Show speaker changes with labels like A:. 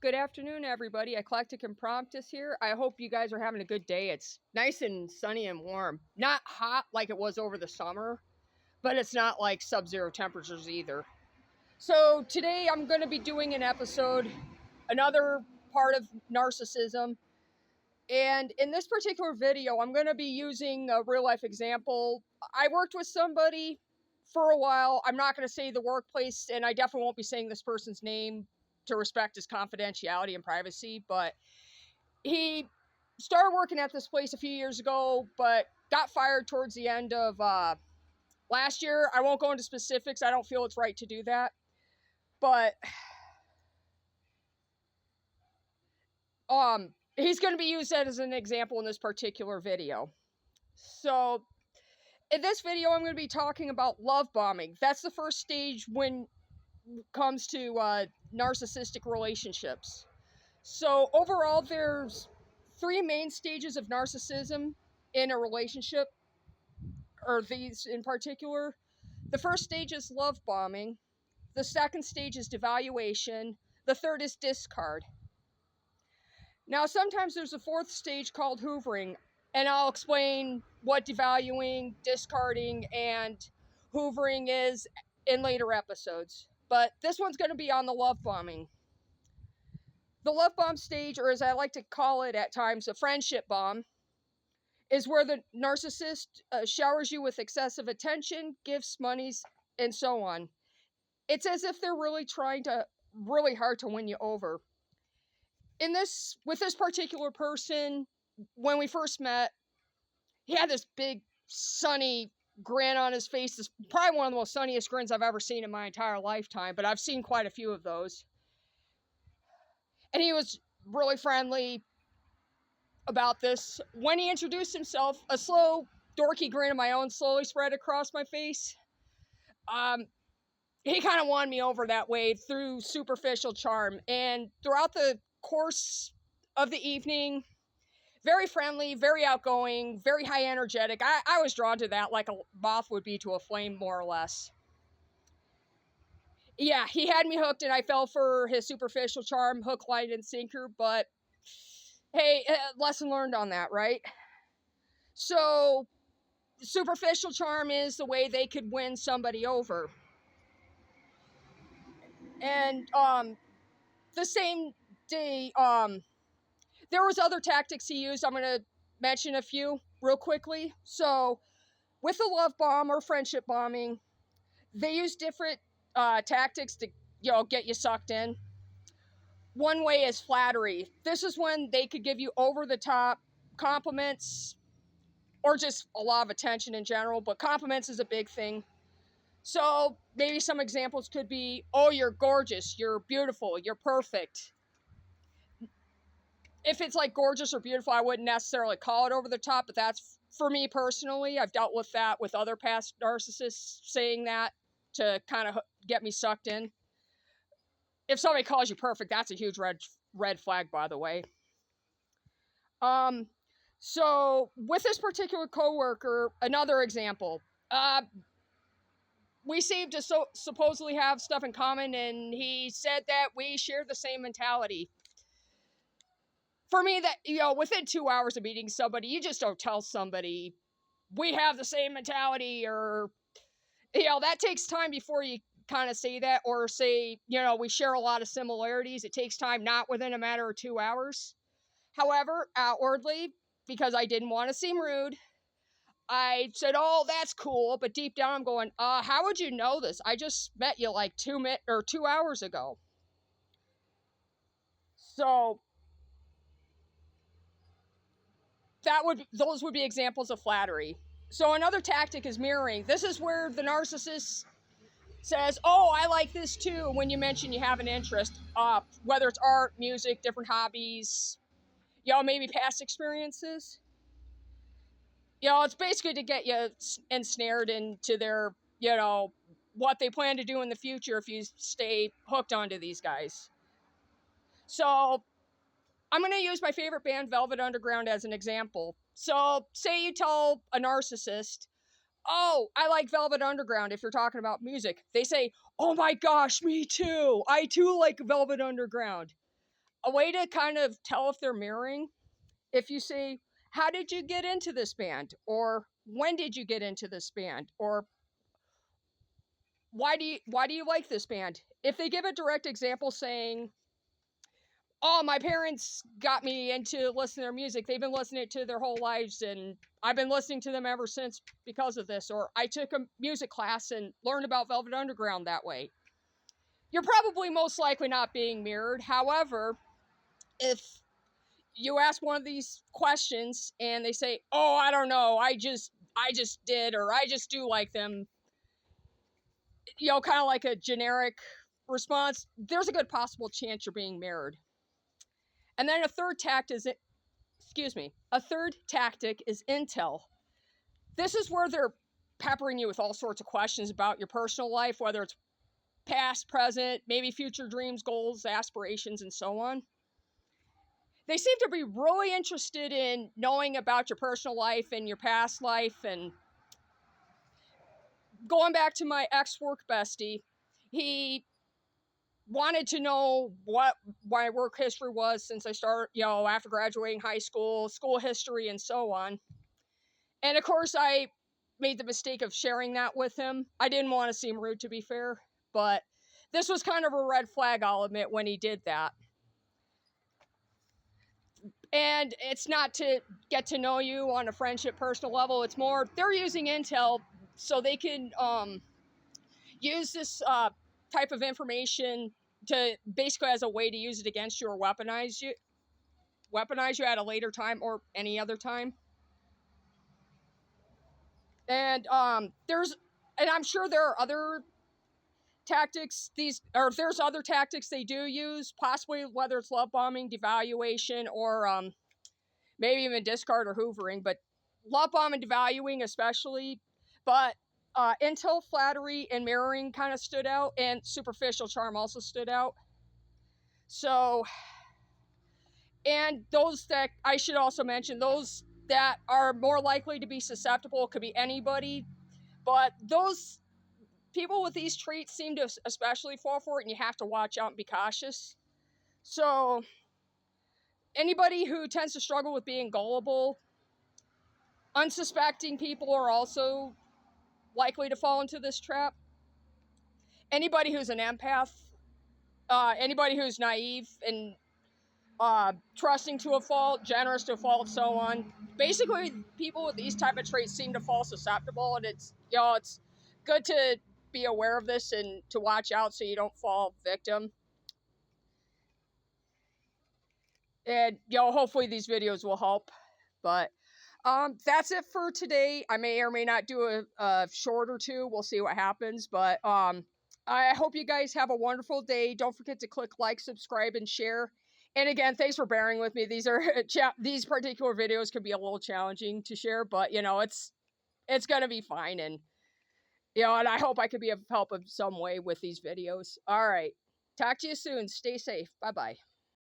A: Good afternoon, everybody. Eclectic Impromptus here. I hope you guys are having a good day. It's nice and sunny and warm. Not hot like it was over the summer, but it's not like sub-zero temperatures either. So today I'm going to be doing an episode, another part of narcissism. And in this particular video, I'm going to be using a real-life example. I worked with somebody for a while. I'm not going to say the workplace, and I definitely won't be saying this person's name to respect his confidentiality and privacy, but he started working at this place a few years ago, but got fired towards the end of last year. I won't go into specifics. I don't feel it's right to do that, but he's going to be used as an example in this particular video. So in this video, I'm going to be talking about love bombing. That's the first stage when it comes to narcissistic relationships. So overall, there's three main stages of narcissism in a relationship, or these in particular. The first stage is love bombing. The second stage is devaluation. The third is discard. Now, sometimes there's a fourth stage called hoovering, and I'll explain what devaluing, discarding, and hoovering is in later episodes. But this one's going to be on the love bombing. The love bomb stage, or as I like to call it at times, a friendship bomb, is where the narcissist showers you with excessive attention, gifts, monies, and so on. It's as if they're really hard to win you over. With this particular person, when we first met, he had this big, sunny grin on his face. It's probably one of the most sunniest grins I've ever seen in my entire lifetime, but I've seen quite a few of those. And he was really friendly about this. When he introduced himself, a slow, dorky grin of my own slowly spread across my face. He kind of won me over that way through superficial charm. And throughout the course of the evening, very friendly, very outgoing, very high energetic. I was drawn to that like a moth would be to a flame, more or less. Yeah, he had me hooked and I fell for his superficial charm, hook, line, and sinker, but hey, lesson learned on that, right? So, superficial charm is the way they could win somebody over. And the same day, there was other tactics he used. I'm going to mention a few real quickly. So, with the love bomb or friendship bombing, they use different tactics to get you sucked in. One way is flattery. This is when they could give you over-the-top compliments or just a lot of attention in general, but compliments is a big thing. So maybe some examples could be, oh, you're gorgeous, you're beautiful, you're perfect. If it's like gorgeous or beautiful, I wouldn't necessarily call it over the top, but that's, for me personally, I've dealt with that with other past narcissists saying that to kind of get me sucked in. If somebody calls you perfect, that's a huge red flag, by the way. So with this particular coworker, another example, we seem to supposedly have stuff in common, and he said that we share the same mentality. For me, that, within 2 hours of meeting somebody, you just don't tell somebody we have the same mentality, or, that takes time before you kind of say that, or say, we share a lot of similarities. It takes time, not within a matter of 2 hours. However, outwardly, because I didn't want to seem rude, I said, oh, that's cool. But deep down, I'm going, how would you know this? I just met you like 2 hours ago. So those would be examples of flattery. So another tactic is mirroring. This is where the narcissist says, oh, I like this too, when you mention you have an interest, whether it's art, music, different hobbies, maybe past experiences. It's basically to get you ensnared into their, what they plan to do in the future if you stay hooked onto these guys. So I'm going to use my favorite band, Velvet Underground, as an example. So say you tell a narcissist, oh, I like Velvet Underground, if you're talking about music. They say, oh my gosh, me too. I too like Velvet Underground. a way to kind of tell if they're mirroring, if you say, how did you get into this band? Or when did you get into this band? Or why do you like this band? If they give a direct example saying, oh, my parents got me into listening to their music. They've been listening to their whole lives, and I've been listening to them ever since because of this. Or I took a music class and learned about Velvet Underground that way. You're probably most likely not being mirrored. However, if you ask one of these questions and they say, oh, I don't know, I just did, or I just do like them, kind of like a generic response, there's a good possible chance you're being mirrored. And then a third tactic is intel. This is where they're peppering you with all sorts of questions about your personal life, whether it's past, present, maybe future dreams, goals, aspirations, and so on. They seem to be really interested in knowing about your personal life and your past life. And going back to my ex-work bestie, he wanted to know what my work history was since I started, after graduating high school history, and so on. And of course, I made the mistake of sharing that with him. I didn't want to seem rude, to be fair, but this was kind of a red flag, I'll admit, when he did that. And it's not to get to know you on a friendship, personal level. It's more, they're using intel so they can use this type of information to basically as a way to use it against you or weaponize you at a later time or any other time. And I'm sure there are other tactics, there's other tactics they do use, possibly whether it's love bombing, devaluation, or maybe even discard or hoovering, but love bomb and devaluing especially. But intel, flattery, and mirroring kind of stood out, and superficial charm also stood out. So, and those that I should also mention, those that are more likely to be susceptible, could be anybody, but those people with these traits seem to especially fall for it, and you have to watch out and be cautious. So, anybody who tends to struggle with being gullible, unsuspecting people are also likely to fall into this trap. Anybody who's an empath, anybody who's naive and trusting to a fault, generous to a fault, so on. Basically, people with these type of traits seem to fall susceptible, and it's good to be aware of this and to watch out so you don't fall victim. And hopefully these videos will help. But that's it for today. I may or may not do a short or two. We'll see what happens. But I hope you guys have a wonderful day. Don't forget to click like, subscribe, and share. And again, thanks for bearing with me. These particular videos could be a little challenging to share, but it's gonna be fine. And and I hope I could be of help in some way with these videos. All right, talk to you soon. Stay safe. Bye bye.